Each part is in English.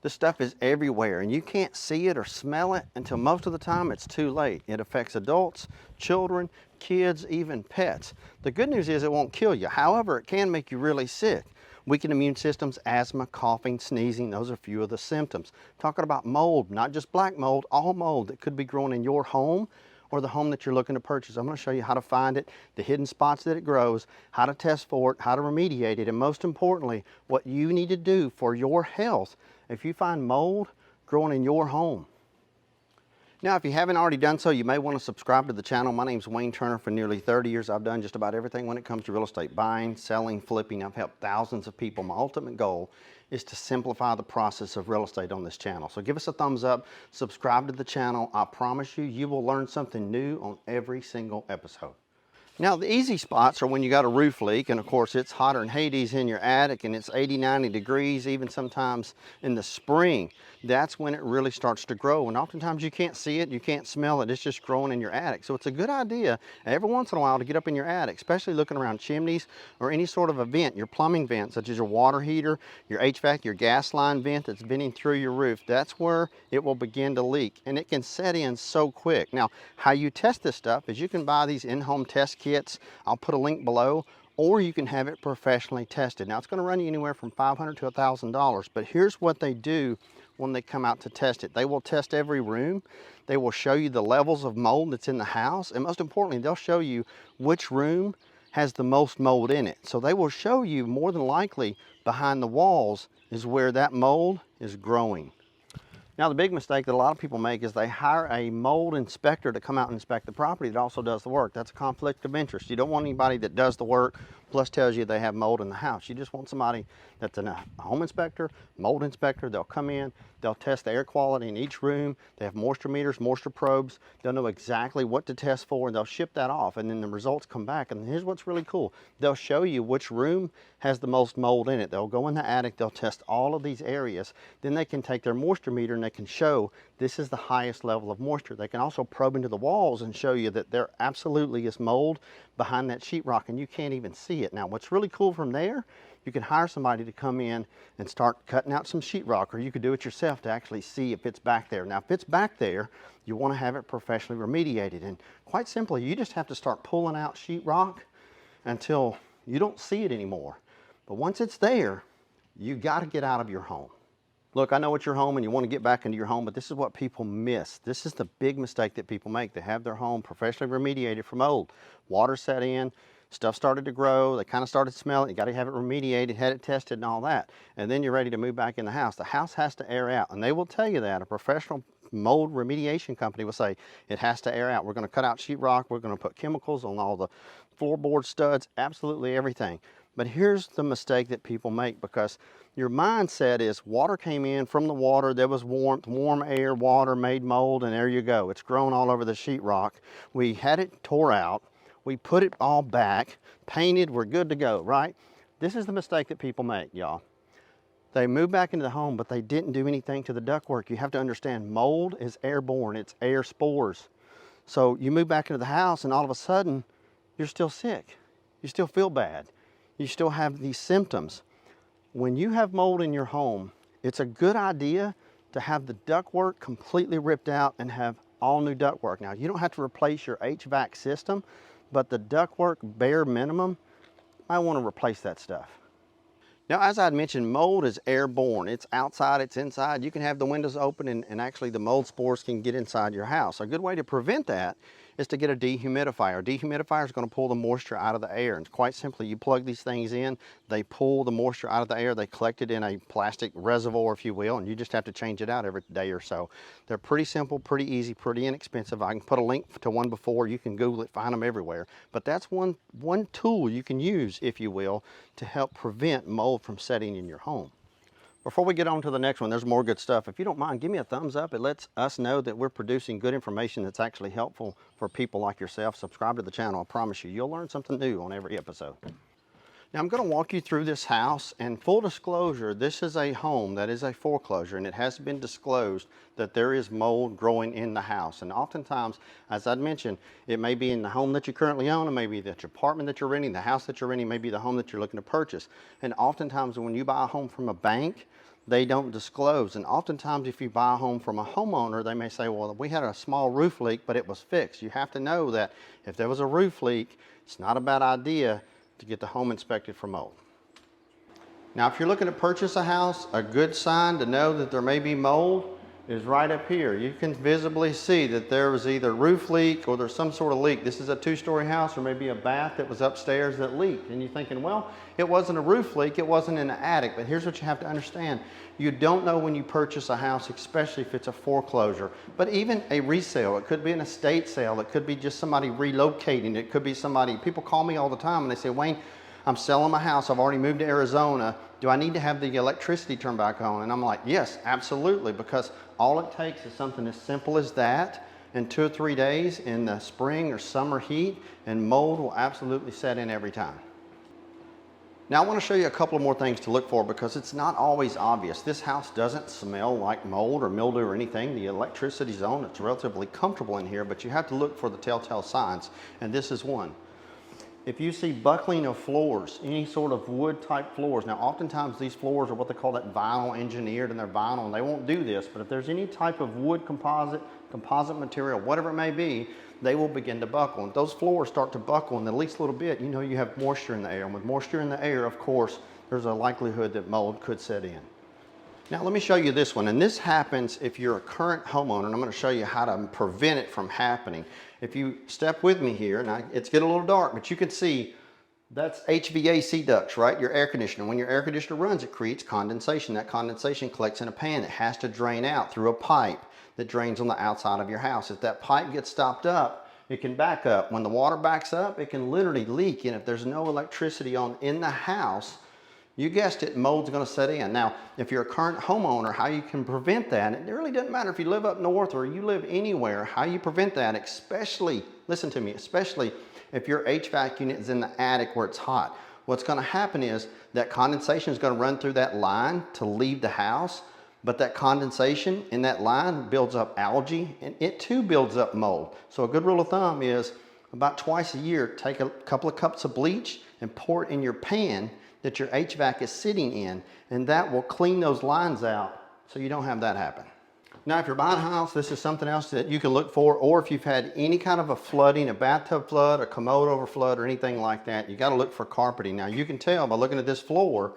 This stuff is everywhere and you can't see it or smell it until most of the time it's too late. It affects adults, children, kids, even pets. The good news is it won't kill you. However, it can make you really sick. Weakened immune systems, asthma, coughing, sneezing, those are a few of the symptoms. Talking about mold, not just black mold, all mold that could be growing in your home or the home that you're looking to purchase. I'm going to show you how to find it, the hidden spots that it grows, how to test for it, how to remediate it, and most importantly, what you need to do for your health if you find mold growing in your home. Now, if you haven't already done so, you may want to subscribe to the channel. My name is Wayne Turner. For nearly 30 years, I've done just about everything when it comes to real estate buying, selling, flipping. I've helped thousands of people. My ultimate goal is to simplify the process of real estate on this channel. So give us a thumbs up, subscribe to the channel. I promise you, you will learn something new on every single episode. Now, the easy spots are when you got a roof leak, and of course it's hotter than Hades in your attic and it's 80, 90 degrees, even sometimes in the spring. That's when it really starts to grow, and oftentimes you can't see it, you can't smell it, it's just growing in your attic. So it's a good idea every once in a while to get up in your attic, especially looking around chimneys or any sort of a vent, your plumbing vent, such as your water heater, your HVAC, your gas line vent that's venting through your roof. That's where it will begin to leak, and it can set in so quick. Now, how you test this stuff is you can buy these in-home test kits. I'll put a link below, or you can have it professionally tested. Now, it's going to run you anywhere from $500 to $1,000, but here's what they do when they come out to test it. They will test every room. They will show you the levels of mold that's in the house, and most importantly, they'll show you which room has the most mold in it. So they will show you more than likely behind the walls is where that mold is growing. Now, the big mistake that a lot of people make is they hire a mold inspector to come out and inspect the property that also does the work. That's a conflict of interest. You don't want anybody that does the work plus tells you they have mold in the house. You just want somebody that's a home inspector, mold inspector. They'll come in, they'll test the air quality in each room. They have moisture meters, moisture probes. They'll know exactly what to test for, and they'll ship that off, and then the results come back. And here's what's really cool. They'll show you which room has the most mold in it. They'll go in the attic, they'll test all of these areas. Then they can take their moisture meter and they can show this is the highest level of moisture. They can also probe into the walls and show you that there absolutely is mold behind that sheetrock, and you can't even see it. Now, what's really cool from there, you can hire somebody to come in and start cutting out some sheetrock, or you could do it yourself to actually see if it's back there. Now, if it's back there, you want to have it professionally remediated, and quite simply, you just have to start pulling out sheetrock until you don't see it anymore. But once it's there, you got to get out of your home. Look, I know it's your home and you want to get back into your home, but this is what people miss. This is the big mistake that people make. They have their home professionally remediated from mold. Water set in, stuff started to grow, they kind of started smelling, you got to have it remediated, had it tested and all that. And then you're ready to move back in the house. The house has to air out, and they will tell you that. A professional mold remediation company will say it has to air out. We're going to cut out sheetrock, we're going to put chemicals on all the floorboard studs, absolutely everything. But here's the mistake that people make, because your mindset is water came in from the water, there was warmth, warm air, water made mold, and there you go. It's grown all over the sheetrock. We had it tore out, we put it all back, painted, we're good to go, right? This is the mistake that people make, y'all. They moved back into the home, but they didn't do anything to the ductwork. You have to understand, mold is airborne, it's air spores. So you move back into the house and all of a sudden, you're still sick. You still feel bad. You still have these symptoms. When you have mold in your home, it's a good idea to have the ductwork completely ripped out and have all new ductwork. Now, you don't have to replace your HVAC system, but the ductwork bare minimum, I want to replace that stuff. Now, as I had mentioned, mold is airborne. It's outside, it's inside. You can have the windows open and actually the mold spores can get inside your house. A good way to prevent that is to get a dehumidifier. A dehumidifier is going to pull the moisture out of the air. And quite simply, you plug these things in, they pull the moisture out of the air, they collect it in a plastic reservoir, if you will, and you just have to change it out every day or so. They're pretty simple, pretty easy, pretty inexpensive. I can put a link to one before. You can Google it, find them everywhere. But that's one tool you can use, if you will, to help prevent mold from setting in your home. Before we get on to the next one, there's more good stuff. If you don't mind, give me a thumbs up. It lets us know that we're producing good information that's actually helpful for people like yourself. Subscribe to the channel. I promise you, you'll learn something new on every episode. Now, I'm going to walk you through this house, and full disclosure, this is a home that is a foreclosure, and it has been disclosed that there is mold growing in the house. And oftentimes, as I'd mentioned, it may be in the home that you currently own, it may be that your apartment that you're renting, the house that you're renting, maybe the home that you're looking to purchase. And oftentimes when you buy a home from a bank, they don't disclose. And oftentimes if you buy a home from a homeowner, they may say, well, we had a small roof leak, but it was fixed. You have to know that if there was a roof leak, it's not a bad idea to get the home inspected for mold. Now, if you're looking to purchase a house, a good sign to know that there may be mold is right up here. You can visibly see that there was either roof leak or there's some sort of leak. This is a two-story house, or maybe a bath that was upstairs that leaked. And you're thinking, well, it wasn't a roof leak, it wasn't in the attic. But here's what you have to understand. You don't know when you purchase a house, especially if it's a foreclosure. But even a resale, it could be an estate sale, it could be just somebody relocating, it could be somebody, people call me all the time and they say, Wayne, I'm selling my house, I've already moved to Arizona. Do I need to have the electricity turned back on? And I'm like, yes, absolutely, because all it takes is something as simple as that in 2 or 3 days in the spring or summer heat, and mold will absolutely set in every time. Now I want to show you a couple of more things to look for because it's not always obvious. This house doesn't smell like mold or mildew or anything. The electricity's on, it's relatively comfortable in here, but you have to look for the telltale signs, and this is one. If you see buckling of floors, any sort of wood type floors, now oftentimes these floors are what they call that vinyl engineered, and they're vinyl and they won't do this, but if there's any type of wood composite material, whatever it may be, they will begin to buckle. And those floors start to buckle in the least little bit, you know you have moisture in the air. And with moisture in the air, of course, there's a likelihood that mold could set in. Now let me show you this one, and this happens if you're a current homeowner, and I'm going to show you how to prevent it from happening. If you step with me here, and it's getting a little dark, but you can see that's HVAC ducts, right? Your air conditioner. When your air conditioner runs, it creates condensation. That condensation collects in a pan. It has to drain out through a pipe that drains on the outside of your house. If that pipe gets stopped up, it can back up. When the water backs up, it can literally leak, and if there's no electricity on in the house, you guessed it, mold's going to set in. Now, if you're a current homeowner, how you can prevent that, it really doesn't matter if you live up north or you live anywhere, how you prevent that, especially, listen to me, especially if your HVAC unit is in the attic where it's hot. What's going to happen is that condensation is going to run through that line to leave the house, but that condensation in that line builds up algae, and it too builds up mold. So a good rule of thumb is about twice a year, take a couple of cups of bleach and pour it in your pan that your HVAC is sitting in, and that will clean those lines out so you don't have that happen. Now, if you're buying a house, this is something else that you can look for, or if you've had any kind of a flooding, a bathtub flood, a commode overflood, or anything like that, you gotta look for carpeting. Now, you can tell by looking at this floor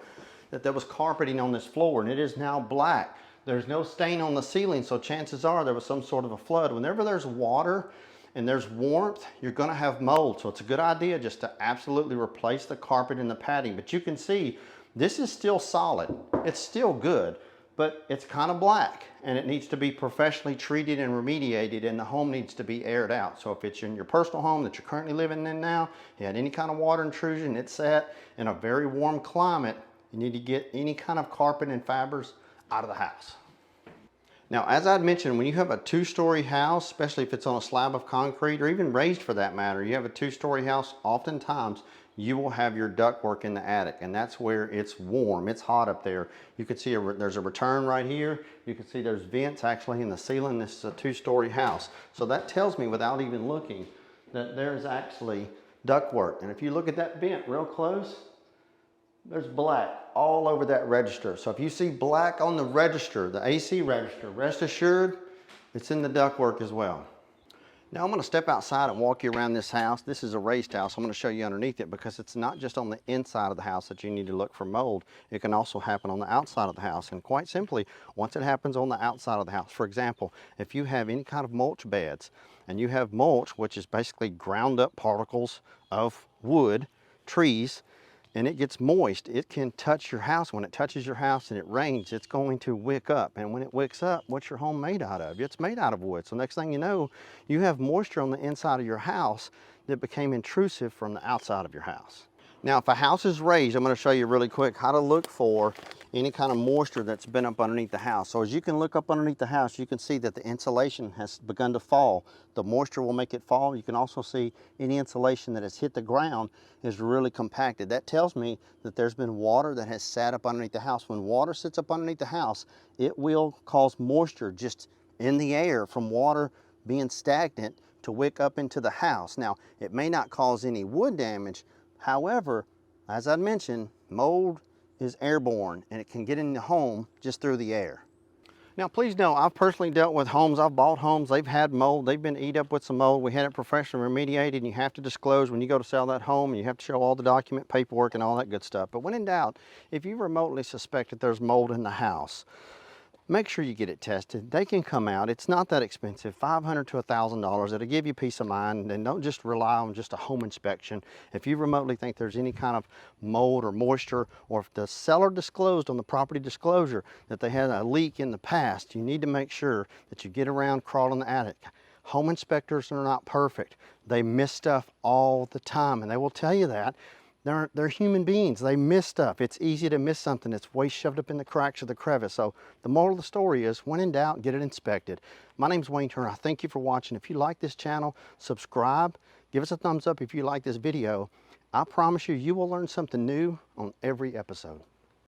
that there was carpeting on this floor, and it is now black. There's no stain on the ceiling, so chances are there was some sort of a flood. Whenever there's water and there's warmth, you're gonna have mold. So it's a good idea just to absolutely replace the carpet and the padding. But you can see, this is still solid. It's still good, but it's kind of black, and it needs to be professionally treated and remediated, and the home needs to be aired out. So if it's in your personal home that you're currently living in now, you had any kind of water intrusion, it's set in a very warm climate, you need to get any kind of carpet and fibers out of the house. Now, as I'd mentioned, when you have a 2-story house, especially if it's on a slab of concrete, or even raised for that matter, you have a 2-story house, oftentimes you will have your ductwork in the attic, and that's where it's warm, it's hot up there. You can see there's a return right here. You can see there's vents actually in the ceiling. This is a 2-story house. So that tells me, without even looking, that there's actually ductwork. And if you look at that vent real close, there's black all over that register. So if you see black on the register, the AC register, rest assured, it's in the ductwork as well. Now I'm going to step outside and walk you around this house. This is a raised house. I'm going to show you underneath it, because it's not just on the inside of the house that you need to look for mold. It can also happen on the outside of the house. And quite simply, once it happens on the outside of the house, for example, if you have any kind of mulch beds, and you have mulch, which is basically ground up particles of wood, trees, and it gets moist, it can touch your house. When it touches your house and it rains, it's going to wick up. And when it wicks up, what's your home made out of? It's made out of wood. So next thing you know, you have moisture on the inside of your house that became intrusive from the outside of your house. Now, if a house is raised, I'm going to show you really quick how to look for any kind of moisture that's been up underneath the house. So as you can look up underneath the house, you can see that the insulation has begun to fall. The moisture will make it fall. You can also see any insulation that has hit the ground is really compacted. That tells me that there's been water that has sat up underneath the house. When water sits up underneath the house, it will cause moisture just in the air from water being stagnant to wick up into the house. Now, it may not cause any wood damage. However, as I mentioned, mold is airborne and it can get in the home just through the air. Now, please know, I've personally dealt with homes. I've bought homes, they've had mold, they've been eat up with some mold. We had it professionally remediated, and you have to disclose when you go to sell that home, and you have to show all the document paperwork and all that good stuff. But when in doubt, if you remotely suspect that there's mold in the house, make sure you get it tested. They can come out. It's not that expensive, $500 to $1,000. It'll give you peace of mind, and don't just rely on just a home inspection. If you remotely think there's any kind of mold or moisture, or if the seller disclosed on the property disclosure that they had a leak in the past, you need to make sure that you get around crawling the attic. Home inspectors are not perfect. They miss stuff all the time, and they will tell you that. They're human beings. They miss stuff. It's easy to miss something that's way shoved up in the cracks or the crevice. So the moral of the story is, when in doubt, get it inspected. My name's Wayne Turner. I thank you for watching. If you like this channel, subscribe. Give us a thumbs up if you like this video. I promise you, you will learn something new on every episode.